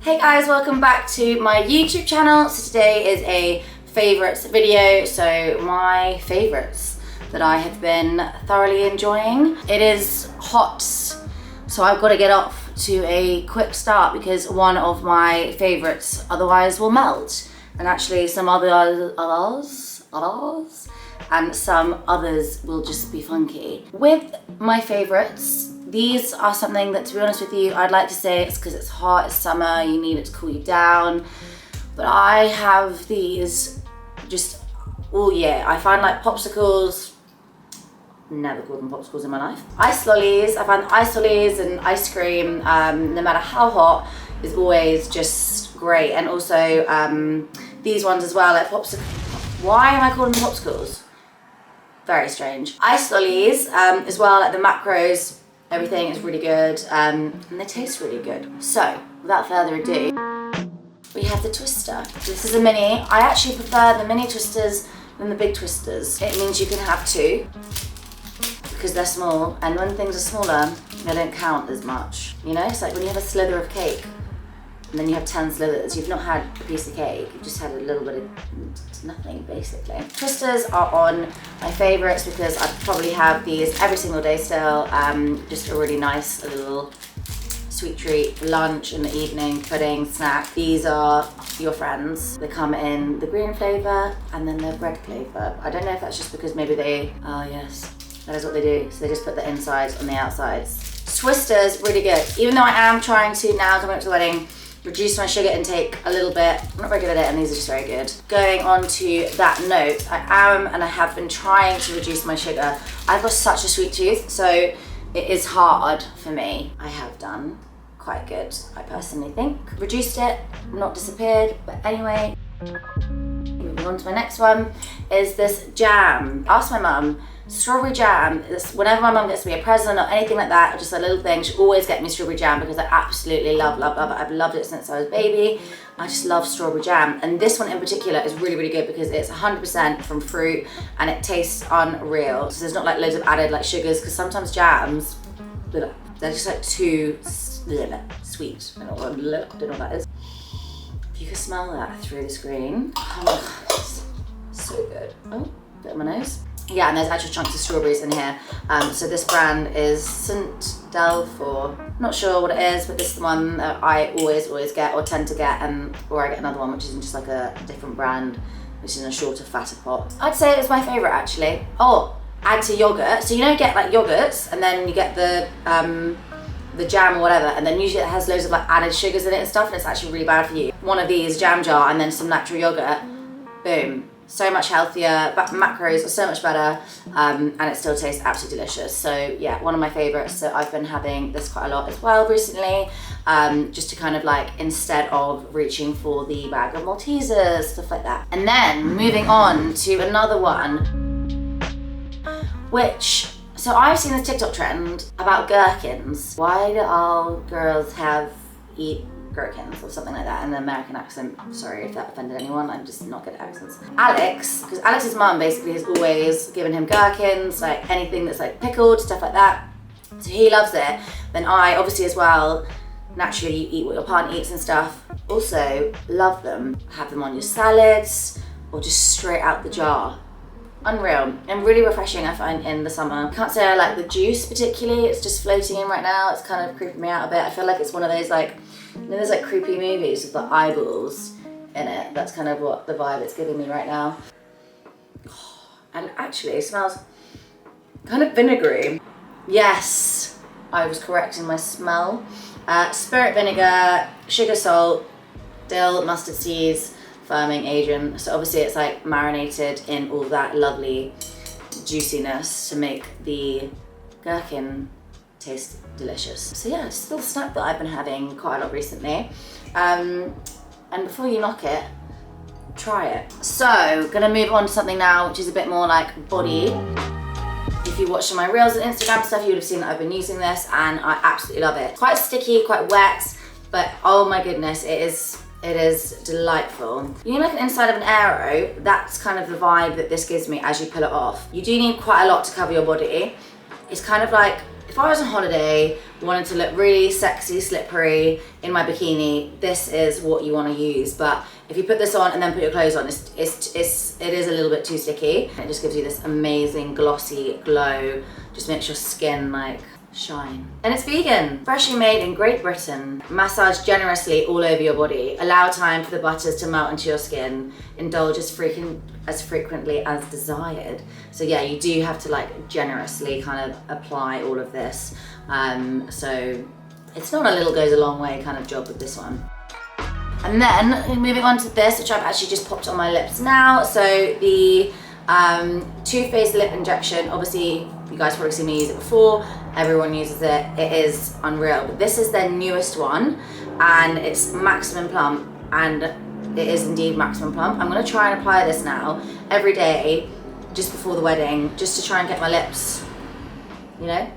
Hey guys, welcome back to my YouTube channel. So today is a favourites video, so my favourites that I have been thoroughly enjoying. It is hot, so I've got to get off to a quick start because one of my favourites otherwise will melt. And actually some others and some others will just be funky. With my favourites, these are something that, to be honest with you, I'd like to say it's because it's hot, it's summer, you need it to cool you down. But I have these just all year. I find like popsicles, never called them popsicles in my life. Ice lollies, I find ice lollies and ice cream, no matter how hot, is always just great. And also these ones as well, like popsicles. Why am I calling them popsicles? Very strange. Ice lollies as well, like the macros. Everything is really good and they taste really good. So without further ado, we have the twister. This is a mini. I actually prefer the mini twisters than the big twisters. It means you can have two because they're small, and when things are smaller, they don't count as much. You know, it's like when you have a slither of cake and then you have 10 slithers, you've not had a piece of cake, you've just had a little bit of nothing, basically. Twisters are on my favourites because I probably have these every single day still. Just a really nice little sweet treat for lunch in the evening, pudding, snack. These are your friends. They come in the green flavour and then the red flavour. I don't know if that's just because maybe they, oh yes, that is what they do. So they just put the insides on the outsides. Twisters, really good. Even though I am trying to now, coming up to the wedding, reduce my sugar intake a little bit. I'm not very good at it and these are just very good. Going on to that note, I am and I have been trying to reduce my sugar. I've got such a sweet tooth, so it is hard for me. I have done quite good, I personally think. Reduced it, not disappeared, but anyway. Moving on to my next one is this jam. Ask my mum. Strawberry jam, whenever my mum gets me a present or anything like that, or just a little thing, she always gets me strawberry jam because I absolutely love it. I've loved it since I was a baby. I just love strawberry jam. And this one in particular is really, really good because it's 100% from fruit and it tastes unreal. So there's not like loads of added like sugars, because sometimes jams, they're just like too sweet. I don't know what that is. If you can smell that through the screen, oh my God, it's so good. Oh, bit on my nose. Yeah, and there's actual chunks of strawberries in here. So this brand is St. Delphor. Not sure what it is, but this is the one that I always get or tend to get, or I get another one which is in just like a different brand, which is in a shorter, fatter pot. I'd say it was my favourite actually. Oh, add to yogurt. So you know, you get like yogurts and then you get the jam or whatever, and then usually it has loads of like added sugars in it and stuff, and it's actually really bad for you. One of these jam jar and then some natural yogurt, boom. So much healthier, but macros are so much better, and it still tastes absolutely delicious. So yeah, one of my favorites. So I've been having this quite a lot as well recently, just to kind of like, instead of reaching for the bag of Maltesers, stuff like that. And then moving on to another one, which, so I've seen this TikTok trend about gherkins. Why do all girls eat Gherkins or something like that in an American accent? Sorry if that offended anyone, I'm just not good at accents. Alex, because Alex's mum basically has always given him gherkins, like anything that's like pickled, stuff like that. So he loves it. Then I, obviously as well, naturally you eat what your partner eats and stuff, also love them. Have them on your salads or just straight out the jar. Unreal and really refreshing, I find, in the summer. Can't say I like the juice particularly, it's just floating in right now. It's kind of creeping me out a bit. I feel like it's one of those like, you know, there's like creepy movies with the eyeballs in it. That's kind of what the vibe it's giving me right now. And actually it smells kind of vinegary. Yes, I was correct in my smell. Spirit vinegar, sugar, salt, dill, mustard seeds, firming agent. So obviously it's like marinated in all that lovely juiciness to make the gherkin taste delicious. So yeah, it's still a snack that I've been having quite a lot recently. And before you knock it, try it. So, gonna move on to something now which is a bit more like body. If you watch my reels and Instagram stuff, you would have seen that I've been using this and I absolutely love it. Quite sticky, quite wet, but oh my goodness, it is delightful. You know, like an inside of an arrow, that's kind of the vibe that this gives me as you pull it off. You do need quite a lot to cover your body. It's kind of like, If I was on holiday, wanted to look really sexy, slippery in my bikini, this is what you want to use. But if you put this on and then put your clothes on, it is a little bit too sticky. It just gives you this amazing glossy glow, just makes your skin like shine. And it's vegan, freshly made in Great Britain. Massage generously all over your body. Allow time for the butters to melt into your skin. Indulge as frequently as desired. So yeah, you do have to like generously kind of apply all of this. So it's not a little goes a long way kind of job with this one. And then moving on to this, which I've actually just popped on my lips now. So the Too Faced lip injection, obviously you guys probably seen me use it before, everyone uses it, it is unreal. But this is their newest one and it's maximum plump, and it is indeed maximum plump. I'm gonna try and apply this now every day just before the wedding, just to try and get my lips, you know,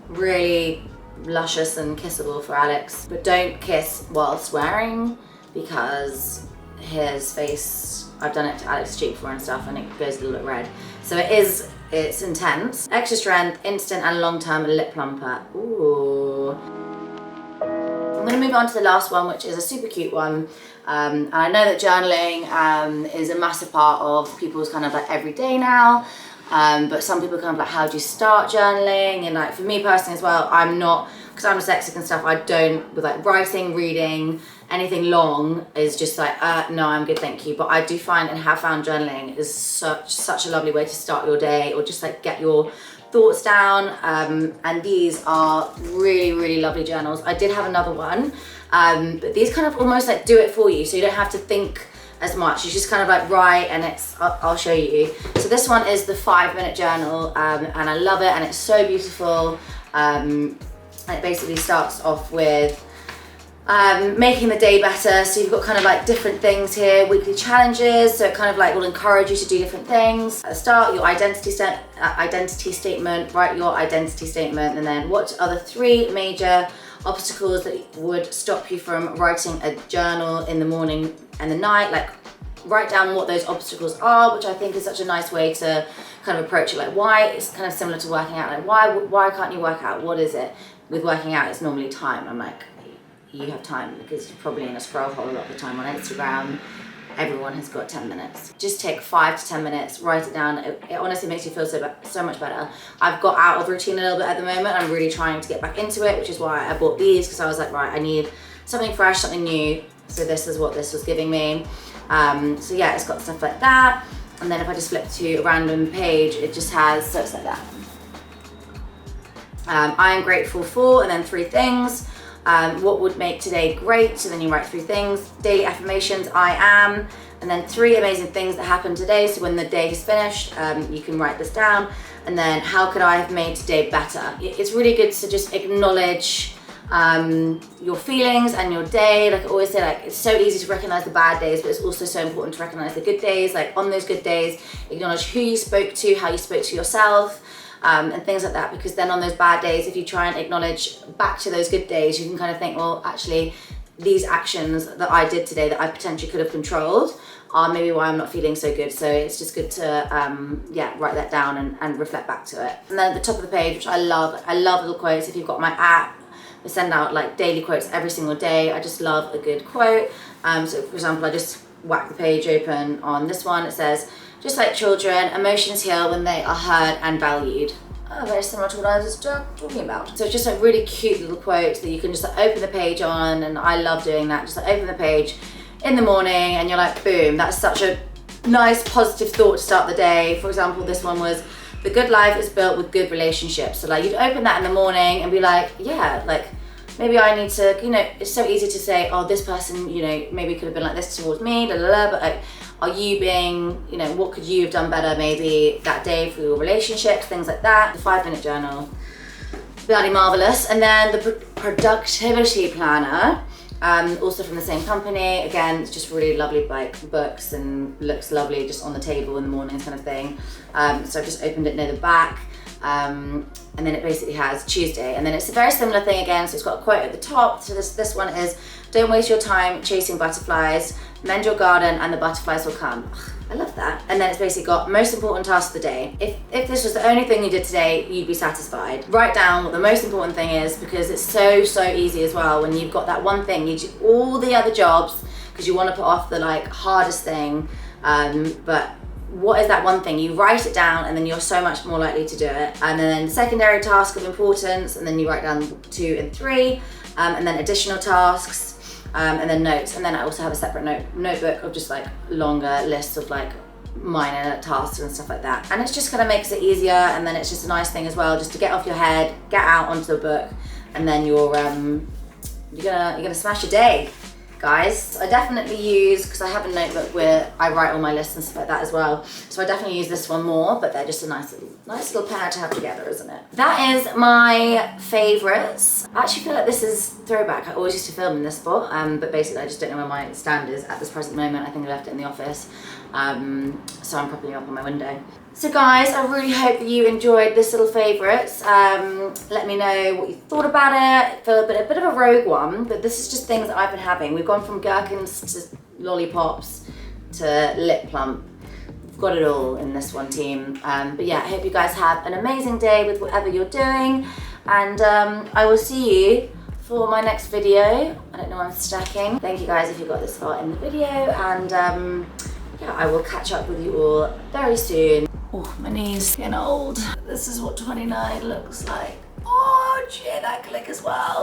really luscious and kissable for Alex. But don't kiss while swearing, because his face, I've done it to Alex's cheek before and stuff, and it goes a little bit red. So it's intense. Extra strength, instant and long-term lip plumper. Ooh. I'm gonna move on to the last one, which is a super cute one. And I know that journaling is a massive part of people's kind of like everyday now. But some people kind of like, how do you start journaling? And like for me personally as well, I'm not, because I'm dyslexic and stuff, I don't, with like writing, reading, anything long is just like, no, I'm good, thank you. But I do find and have found journaling is such a lovely way to start your day, or just like get your thoughts down. And these are really, really lovely journals. I did have another one, but these kind of almost like do it for you. So you don't have to think as much. You just kind of like write, and I'll show you. So this one is the 5-minute journal, and I love it, and it's so beautiful. It basically starts off with making the day better. So you've got kind of like different things here, weekly challenges. So it kind of like will encourage you to do different things. At the start, your identity statement, write your identity statement, and then what are the 3 major obstacles that would stop you from writing a journal in the morning and the night. Like write down what those obstacles are, which I think is such a nice way to kind of approach it. Like why, it's kind of similar to working out. Like why can't you work out? What is it? With working out, it's normally time. I'm like, you have time because you're probably in a scroll hole a lot of the time on Instagram. Everyone has got 10 minutes. Just take 5 to 10 minutes, write it down. It honestly makes you feel so much better. I've got out of routine a little bit at the moment. I'm really trying to get back into it, which is why I bought these, because I was like, right, I need something fresh, something new. So this is what this was giving me. So yeah, it's got stuff like that. And then if I just flip to a random page, it just has, so it's like that. I am grateful for, and then 3 things. What would make today great? So then you write 3 things. Daily affirmations, I am. And then 3 amazing things that happened today. So when the day is finished, you can write this down. And then how could I have made today better? It's really good to just acknowledge your feelings and your day. Like I always say, like it's so easy to recognize the bad days, but it's also so important to recognize the good days. Like on those good days, acknowledge who you spoke to, how you spoke to yourself. And things like that, because then on those bad days, if you try and acknowledge back to those good days, you can kind of think, well, actually, these actions that I did today that I potentially could have controlled are maybe why I'm not feeling so good. So it's just good to, yeah, write that down and reflect back to it. And then at the top of the page, which I love little quotes. If you've got my app, we send out like daily quotes every single day. I just love a good quote. So for example, I just whack the page open on this one. It says, just like children, emotions heal when they are heard and valued. Oh, very similar to what I was just talking about. So it's just a really cute little quote that you can just open the page on, and I love doing that. Just open the page in the morning and you're like, boom, that's such a nice positive thought to start the day. For example, this one was, the good life is built with good relationships. So like you'd open that in the morning and be like, yeah, like maybe I need to, you know, it's so easy to say, oh, this person, you know, maybe could have been like this towards me, blah, blah, blah, but like, are you being, you know, what could you have done better maybe that day for your relationships, things like that. The 5-minute journal, bloody marvelous. And then the productivity planner, also from the same company. Again, it's just really lovely, like books, and looks lovely just on the table in the morning kind of thing. So I've just opened it near the back. And then it basically has Tuesday, and then it's a very similar thing again. So it's got a quote at the top. So this one is, don't waste your time chasing butterflies, mend your garden and the butterflies will come. I love that. And then it's basically got most important task of the day. If this was the only thing you did today, you'd be satisfied. Write down what the most important thing is, because it's so easy as well when you've got that one thing. You do all the other jobs because you want to put off the like hardest thing, but what is that one thing? You write it down and then you're so much more likely to do it. And then secondary task of importance, and then you write down 2 and 3, and then additional tasks. And then notes, and then I also have a separate notebook of just like longer lists of like minor tasks and stuff like that. And it just kind of makes it easier, and then it's just a nice thing as well, just to get off your head, get out onto the book, and then you're gonna smash your day, guys. I definitely use, because I have a notebook where I write all my lists and stuff like that as well, so I definitely use this one more, but they're just a nice little pair to have together, isn't it? That is my favourites. I actually feel like this is throwback. I always used to film in this spot, but basically I just don't know where my stand is at this present moment. I think I left it in the office, so I'm propping it up on my window. So guys, I really hope that you enjoyed this little favourites. Let me know what you thought about it. I feel a bit of a rogue one, but this is just things that I've been having. We've gone from Gherkins to lollipops to lip plump. We've got it all in this one team. But yeah, I hope you guys have an amazing day with whatever you're doing, and I will see you for my next video. I don't know why I'm stacking. Thank you guys if you got this far in the video, and yeah, I will catch up with you all very soon. Oh, my knees getting old. This is what 29 looks like. Oh, shit, that click as well.